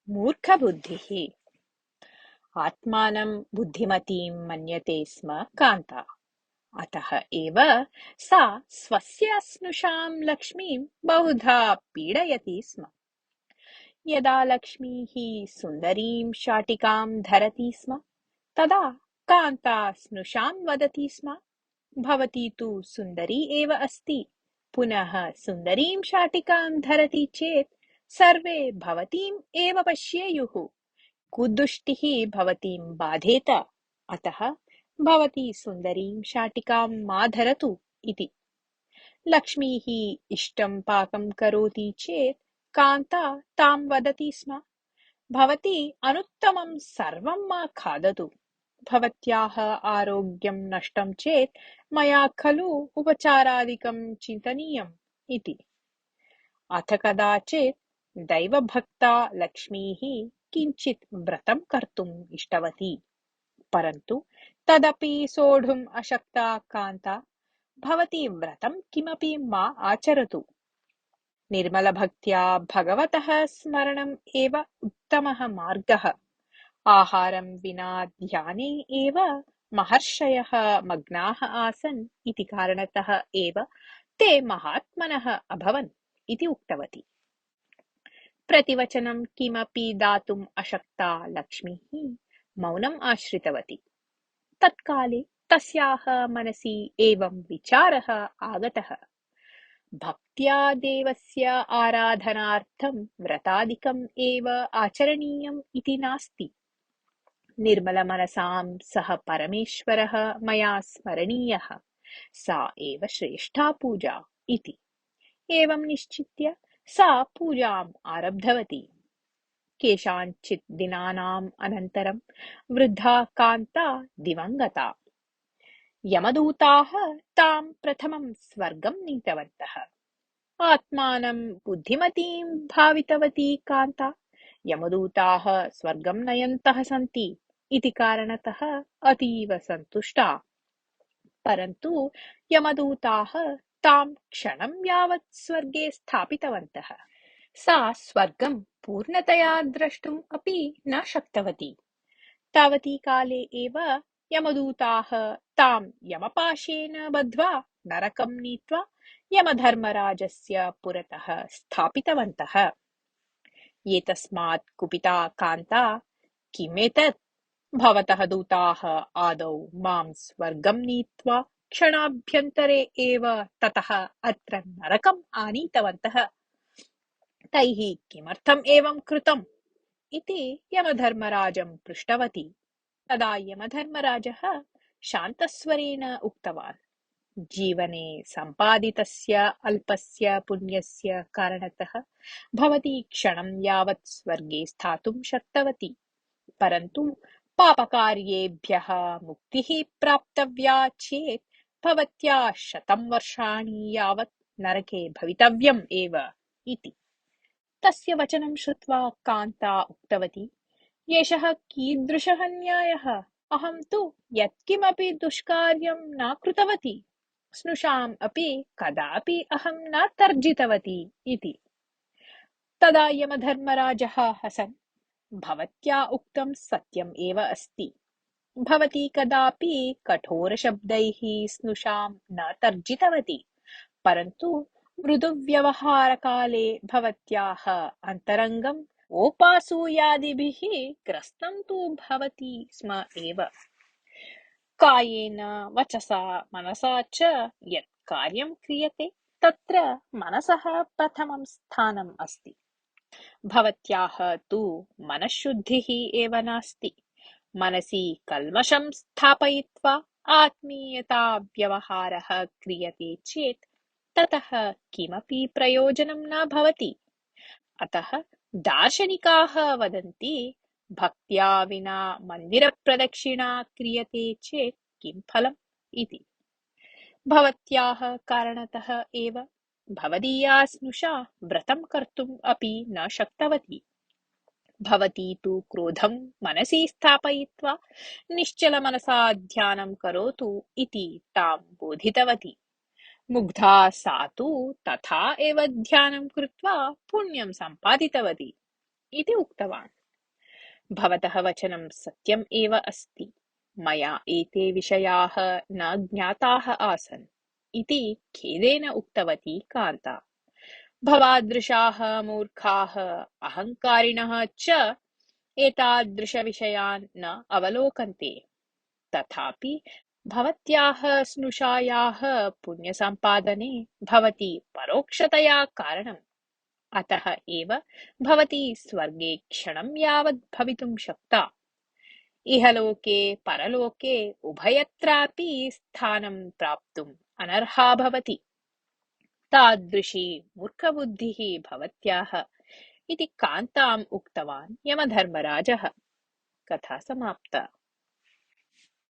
मूर्खबुद्धिः आत्मानं बुद्धिमतीं मन्यते स्म कान्ता। अतः एव सा स्वस्य स्नुषां लक्ष्मीं बहुधा पीडयति स्म। यदा लक्ष्मीः सुन्दरीं शाटिकां धरति स्म, तदा कान्ता स्नुषां वदति स्म, भवती तु सुन्दरी एव अस्ति। पुनः सुन्दरीं शाटिकां धरति चेत् सर्वे भवतीम् एव पश्येयुः। कुदृष्टिः भवतीं बाधेत। अतः भवती सुन्दरीं शाटिकां मा धरतु इति। लक्ष्मीः इष्टं पाकं करोति चेत् कान्ता तां वदति स्म, भवती अनुत्तमं सर्वं मा खादतु। भवत्याः आरोग्यं नष्टं चेत् मया खलु उपचारादिकं चिन्तनीयम् इति। अथ कदाचित् दैवभक्ता लक्ष्मीः किञ्चित् व्रतं कर्तुम् इष्टवती, परन्तु तदपि सोढुम् अशक्ता कान्ता, भवती व्रतं किमपि मा आचरतु। निर्मलभक्त्या भगवतः स्मरणम् एव उत्तमः मार्गः। आहारं विना ध्याने एव महर्षयः मग्नाः आसन् इति कारणतः एव ते महात्मनः अभवन् इति उक्तवती। प्रतिवचनं किमपि दातुम् अशक्ता लक्ष्मीः मौनम् आश्रितवती। तत्काले तस्याः मनसि एवं विचारः आगतः, भक्त्या देवस्य आराधनार्थं व्रतादिकम् एव आचरणीयम् इति नास्ति। निर्मलमनसां सः परमेश्वरः मया स्मरणीयः, सा एव श्रेष्ठा पूजा इति। एवं निश्चित्य सा पूजाम् आरब्धवती। केषाञ्चित् दिनानाम् अनन्तरं वृद्धा कान्ता दिवङ्गता। यमदूताः तां प्रथमं स्वर्गं नीतवन्तः। आत्मानं बुद्धिमतीं भावितवती कान्ता यमदूताः स्वर्गं नयन्तः सन्ति इति कारणतः अतीव सन्तुष्टा। परन्तु यमदूताः तां क्षणं यावत् स्वर्गे स्थापितवन्तः। सा स्वर्गं पूर्णतया द्रष्टुम् अपि न शक्तवती। तावती काले एव यमदूताः तां यमपाशेन बद्ध्वा नरकं नीत्वा यमधर्मराजस्य पुरतः स्थापितवन्तः। एतस्मात् कुपिता कान्ता, किमेतत्? भवतः दूताः आदौ मां स्वर्गं नीत्वा क्षणाभ्यन्तरे एव ततः अत्र नरकम् आनीतवन्तः। तैः किमर्थम् एवं कृतम् इति यमधर्मराजं पृष्टवती। तदा यमधर्मराजः शान्तस्वरेण उक्तवान्, जीवने सम्पादितस्य अल्पस्य पुण्यस्य कारणतः भवती क्षणं यावत् स्वर्गे स्थातुं शक्तवती, परन्तु पापकार्येभ्यः मुक्तिः प्राप्तव्या चेत् भवत्या 100 वर्षाणि यावत् नरके भवितव्यम् एव इति। तस्य वचनं श्रुत्वा कान्ता उक्तवती, एषः कीदृशः न्यायः? अहं तु यत्किमपि दुष्कार्यं न कृतवती, स्नुषाम् अपि कदापि अहं न तर्जितवती इति। तदा यमधर्मराजः हसन्, भवत्या उक्तं सत्यम् एव अस्ति। भवती कदापि कठोरशब्दैः स्नुषां न तर्जितवती, परन्तु मृदुव्यवहारकाले भवत्याः अन्तरङ्गम् ओपासूयादिभिः ग्रस्तं तु भवति स्म एव। कायेन वचसा मनसा च यत् कार्यं क्रियते तत्र मनसः प्रथमं स्थानम् अस्ति। भवत्याः तु मनःशुद्धिः एव नास्ति। मनसि कल्मषं स्थापयित्वा आत्मीयता व्यवहारः क्रियते चेत् ततः किमपि प्रयोजनं न भवति। अतः दार्शनिकाः वदन्ति, भक्त्या विना मन्दिरप्रदक्षिणा क्रियते चेत् किं फलम् इति। भवत्याः कारणतः एव भवदीया स्नुषा व्रतं कर्तुम् अपि न शक्तवती। भवती तु क्रोधं मनसि स्थापयित्वा निश्चलमनसा ध्यानं करोतु इति तां बोधितवती। मुग्धा सा तु तथा एव ध्यानं कृत्वा पुण्यं सम्पादितवती इति उक्तवान्। भवतः वचनं सत्यम् एव अस्ति। मया एते विषयाः न ज्ञाताः आसन् इति खेदेन उक्तवती कान्ता। भवादृशाः मूर्खाः अहङ्कारिणः च एतादृशविषयान् न अवलोकन्ते। तथापि भवत्याः स्नुषायाः पुण्यसम्पादने भवती परोक्षतया कारणम्। अतः एव भवती स्वर्गे क्षणं यावत् भवितुं शक्ता। इहलोके परलोके उभयत्रापि स्थानं प्राप्तुम् अनर्हा भवति। तादृशी मूर्खबुद्धिः भवत्याः इति कान्ताम् उक्तवान् यमधर्मराजः। कथा समाप्ता।